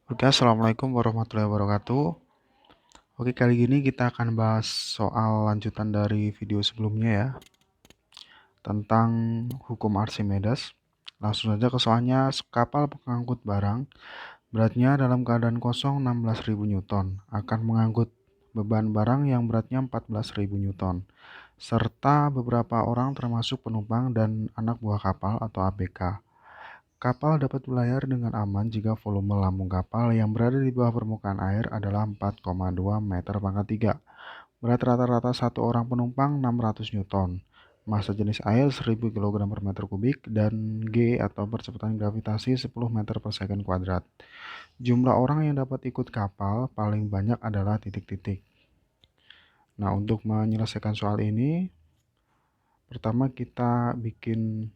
Oke, assalamualaikum warahmatullahi wabarakatuh. Oke, kali ini kita akan bahas soal lanjutan dari video sebelumnya ya, tentang hukum Archimedes. Langsung saja ke soalnya, kapal pengangkut barang beratnya dalam keadaan kosong 16.000 Newton akan mengangkut beban barang yang beratnya 14.000 Newton, serta beberapa orang termasuk penumpang dan anak buah kapal atau ABK. Kapal dapat berlayar dengan aman jika volume lambung kapal yang berada di bawah permukaan air adalah 4,2 meter pangkat 3. Berat rata-rata satu orang penumpang 600 Newton. Massa jenis air 1000 kg per meter kubik dan G atau percepatan gravitasi 10 meter per second kuadrat. Jumlah orang yang dapat ikut kapal paling banyak adalah titik-titik. Nah, untuk menyelesaikan soal ini, pertama kita bikin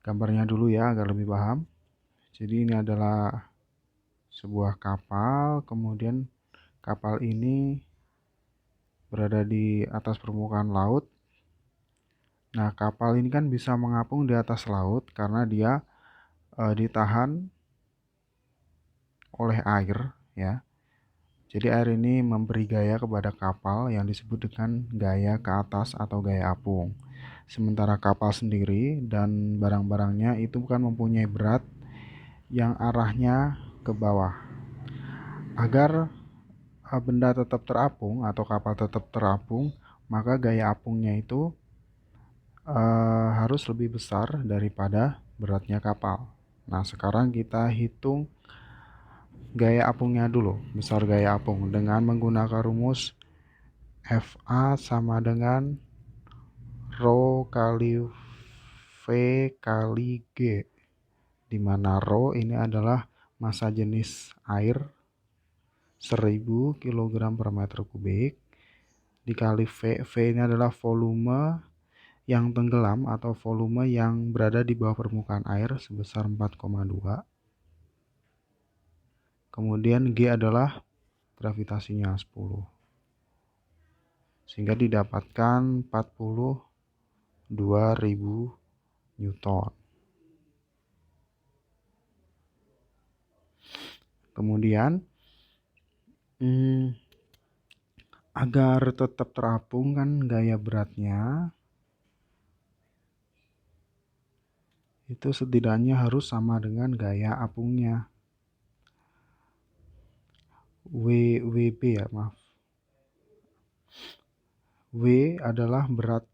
gambarnya dulu ya agar lebih paham. Jadi ini adalah sebuah kapal, kemudian kapal ini berada di atas permukaan laut. Nah, kapal ini kan bisa mengapung di atas laut karena dia ditahan oleh air ya. Jadi air ini memberi gaya kepada kapal yang disebut dengan gaya ke atas atau gaya apung. Sementara kapal sendiri dan barang-barangnya itu bukan mempunyai berat yang arahnya ke bawah. Agar benda tetap terapung atau kapal tetap terapung, maka gaya apungnya itu harus lebih besar daripada beratnya kapal. Nah, sekarang kita hitung gaya apungnya dulu, besar gaya apung dengan menggunakan rumus FA sama dengan Rho kali V kali G, di mana Rho ini adalah massa jenis air 1000 kg per meter kubik dikali V. V ini adalah volume yang tenggelam atau volume yang berada di bawah permukaan air sebesar 4,2. Kemudian G adalah gravitasinya 10. Sehingga didapatkan 42.000 Newton. Kemudian agar tetap terapung kan gaya beratnya itu setidaknya harus sama dengan gaya apungnya. WB ya, maaf. W adalah berat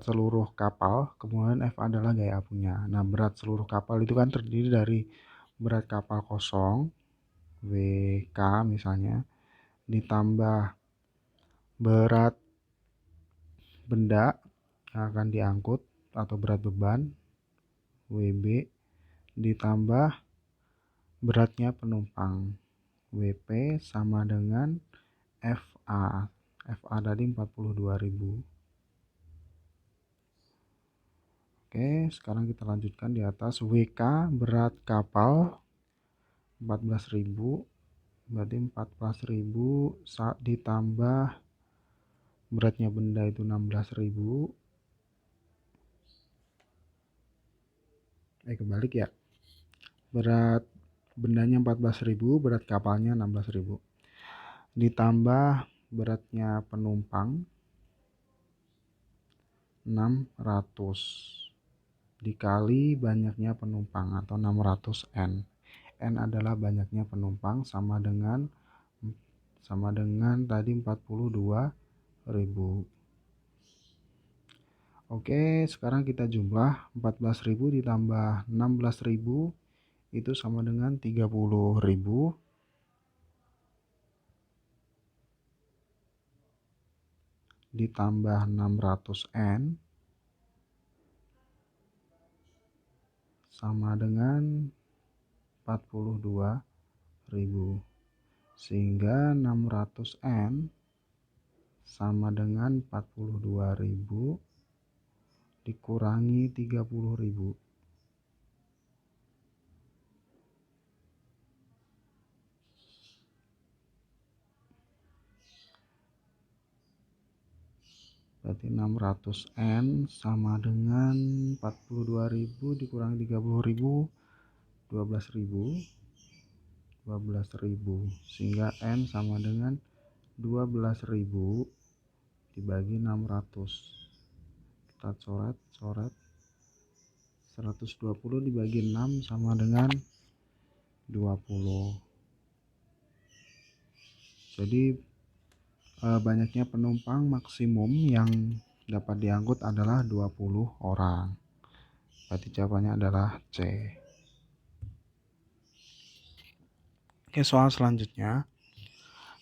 seluruh kapal, kemudian F adalah gaya apungnya. Nah, berat seluruh kapal itu kan terdiri dari berat kapal kosong, WK misalnya, ditambah berat benda yang akan diangkut atau berat beban, WB, ditambah beratnya penumpang, WP, sama dengan FA. FA tadi 42.000. Oke, sekarang kita lanjutkan di atas. WK berat kapal 14.000, berarti 14.000 ditambah beratnya benda itu 16.000. Kebalik ya. Berat bendanya 14.000, berat kapalnya 16.000. Ditambah beratnya penumpang 600 dikali banyaknya penumpang atau 600 N. N adalah banyaknya penumpang sama dengan tadi 42.000. Oke, sekarang kita jumlah 14.000 ditambah 16.000 itu sama dengan 30.000 ditambah 600 N sama dengan 42.000, sehingga 600 N sama dengan 42.000 dikurangi 30.000. Berarti 600 N sama dengan 42.000 dikurangi 30.000, 12.000. 12.000, sehingga N sama dengan 12.000 dibagi 600. Kita coret 120 dibagi 6 sama dengan 20. Jadi banyaknya penumpang maksimum yang dapat diangkut adalah 20 orang. Berarti jawabannya adalah C. Oke, soal selanjutnya.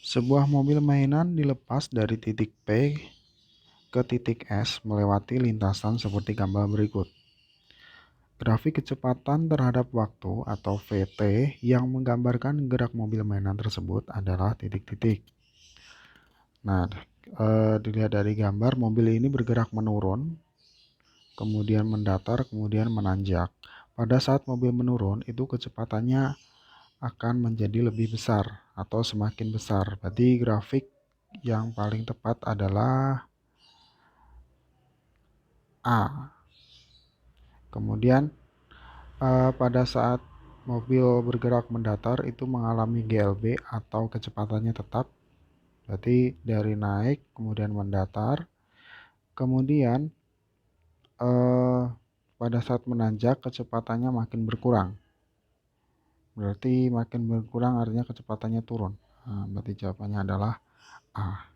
Sebuah mobil mainan dilepas dari titik P ke titik S melewati lintasan seperti gambar berikut. Grafik kecepatan terhadap waktu atau VT yang menggambarkan gerak mobil mainan tersebut adalah titik-titik. Nah, dilihat dari gambar, mobil ini bergerak menurun, kemudian mendatar, kemudian menanjak. Pada saat mobil menurun, itu kecepatannya akan menjadi lebih besar atau semakin besar. Berarti grafik yang paling tepat adalah A. Kemudian pada saat mobil bergerak mendatar itu mengalami GLB atau kecepatannya tetap. Berarti dari naik kemudian mendatar. Kemudian pada saat menanjak kecepatannya makin berkurang. Berarti makin berkurang artinya kecepatannya turun. Nah, berarti jawabannya adalah A.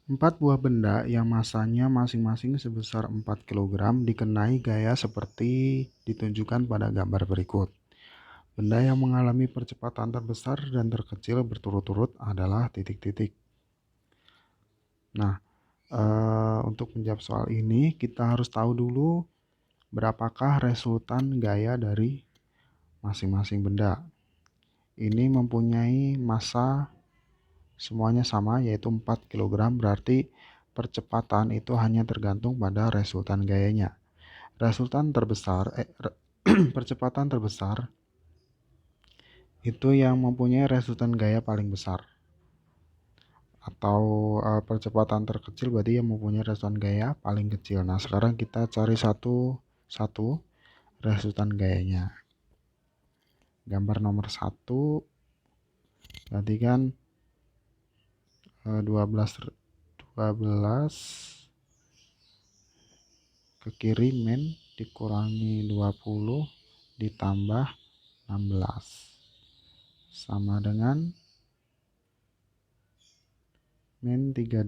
4 buah benda yang masanya masing-masing sebesar 4 kg dikenai gaya seperti ditunjukkan pada gambar berikut. Benda yang mengalami percepatan terbesar dan terkecil berturut-turut adalah titik-titik. Nah, untuk menjawab soal ini kita harus tahu dulu berapakah resultan gaya dari masing-masing benda. Ini mempunyai massa semuanya sama, yaitu 4 kg, berarti percepatan itu hanya tergantung pada resultan gayanya. Resultan terbesar, percepatan terbesar itu yang mempunyai resultan gaya paling besar. Atau percepatan terkecil berarti yang mempunyai resultan gaya paling kecil. Nah, sekarang kita cari satu resultan gayanya. Gambar nomor 1, perhatikan 12 ke kiri min dikurangi 20 ditambah 16 sama dengan min 32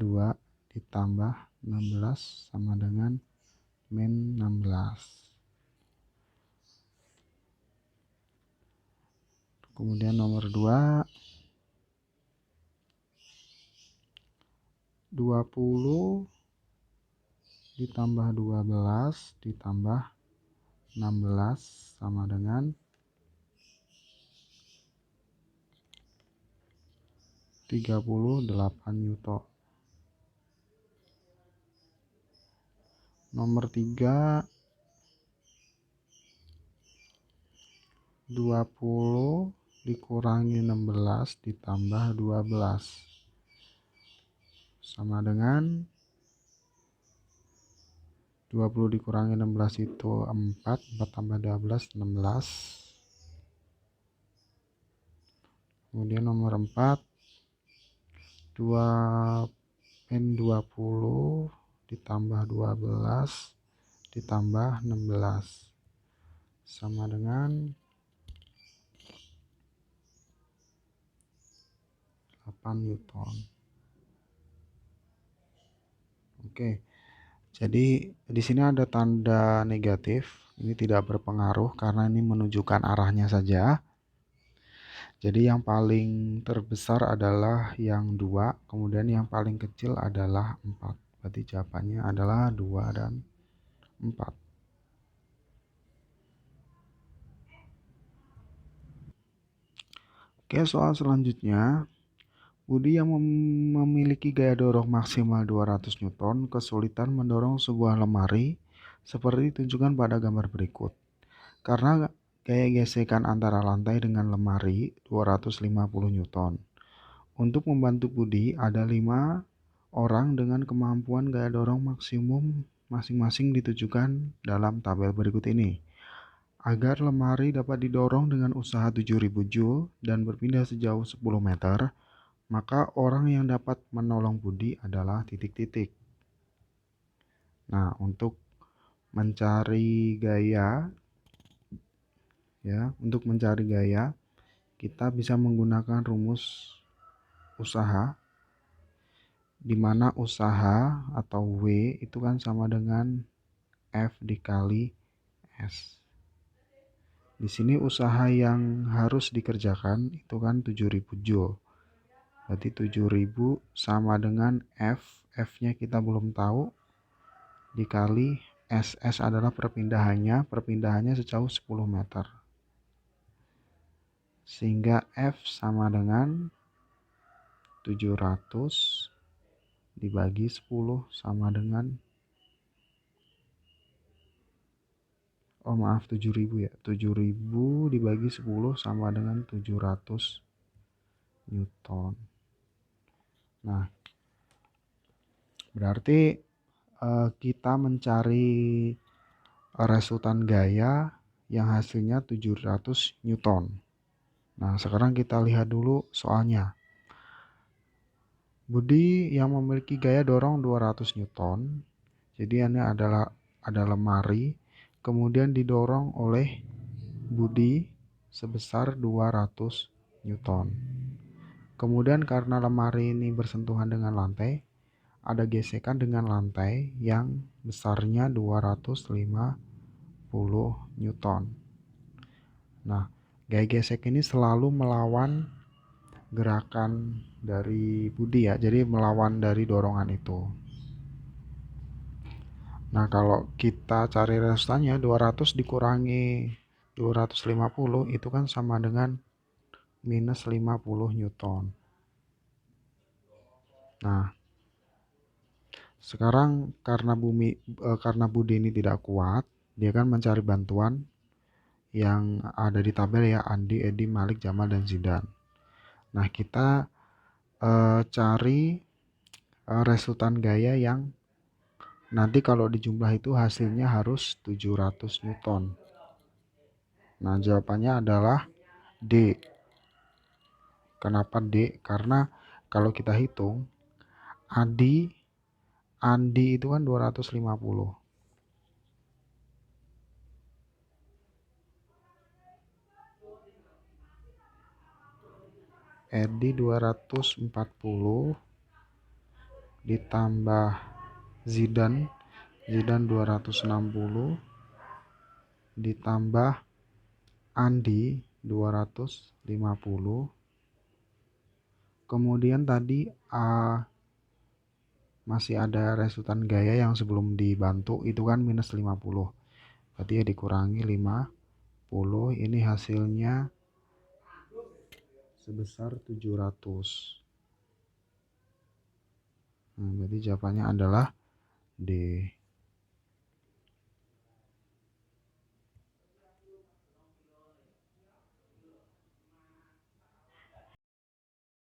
ditambah 16 sama dengan min 16. Kemudian nomor 2, 20 ditambah 12 ditambah 16 sama dengan 38 Newton. Nomor 3, 20 dikurangi 16 ditambah 12 sama dengan 20 dikurangi 16 itu 4 tambah 12 16. Kemudian nomor 4, 2 20 ditambah 12 ditambah 16 sama dengan 8 Newton. Oke. Jadi di sini ada tanda negatif. Ini tidak berpengaruh karena ini menunjukkan arahnya saja. Jadi yang paling terbesar adalah yang 2, kemudian yang paling kecil adalah 4. Berarti jawabannya adalah 2 dan 4. Oke, soal selanjutnya. Budi yang memiliki gaya dorong maksimal 200 Newton kesulitan mendorong sebuah lemari seperti ditunjukkan pada gambar berikut. Karena gaya gesekan antara lantai dengan lemari 250 Newton. Untuk membantu Budi, ada 5 orang dengan kemampuan gaya dorong maksimum masing-masing ditunjukkan dalam tabel berikut ini. Agar lemari dapat didorong dengan usaha 7.000 Joule dan berpindah sejauh 10 meter, maka orang yang dapat menolong Budi adalah titik-titik. Nah, untuk mencari gaya, kita bisa menggunakan rumus usaha, di mana usaha atau W itu kan sama dengan F dikali S. Di sini usaha yang harus dikerjakan itu kan 7.000 Joule. Berarti 7.000 sama dengan F. F-nya kita belum tahu. Dikali S. S adalah perpindahannya. Perpindahannya sejauh 10 meter. Sehingga F sama dengan 700 dibagi 10 sama dengan 7.000 ya. 7.000 dibagi 10 sama dengan 700 Newton. Nah, berarti kita mencari resultan gaya yang hasilnya 700 Newton. Nah, sekarang kita lihat dulu soalnya. Budi yang memiliki gaya dorong 200 Newton. Jadi ini ada lemari, kemudian didorong oleh Budi sebesar 200 Newton. Kemudian karena lemari ini bersentuhan dengan lantai, ada gesekan dengan lantai yang besarnya 250 Newton. Nah, gaya gesek ini selalu melawan gerakan dari Budi ya, jadi melawan dari dorongan itu. Nah, kalau kita cari resultannya 200 dikurangi 250 itu kan sama dengan minus 50 Newton. Nah, sekarang karena Budi ini tidak kuat, dia kan mencari bantuan yang ada di tabel ya, Andi, Edi, Malik, Jamal, dan Zidan. Nah, kita cari resultan gaya yang nanti kalau dijumlah itu hasilnya harus 700 Newton. Nah, jawabannya adalah D. Kenapa D? Karena kalau kita hitung, Andi itu kan 250. Edi 240 ditambah Zidan 260 ditambah Andi 250. Kemudian tadi masih ada resultan gaya yang sebelum dibantu itu kan minus 50. Berarti ya dikurangi 50, ini hasilnya sebesar 700. Nah, berarti jawabannya adalah D.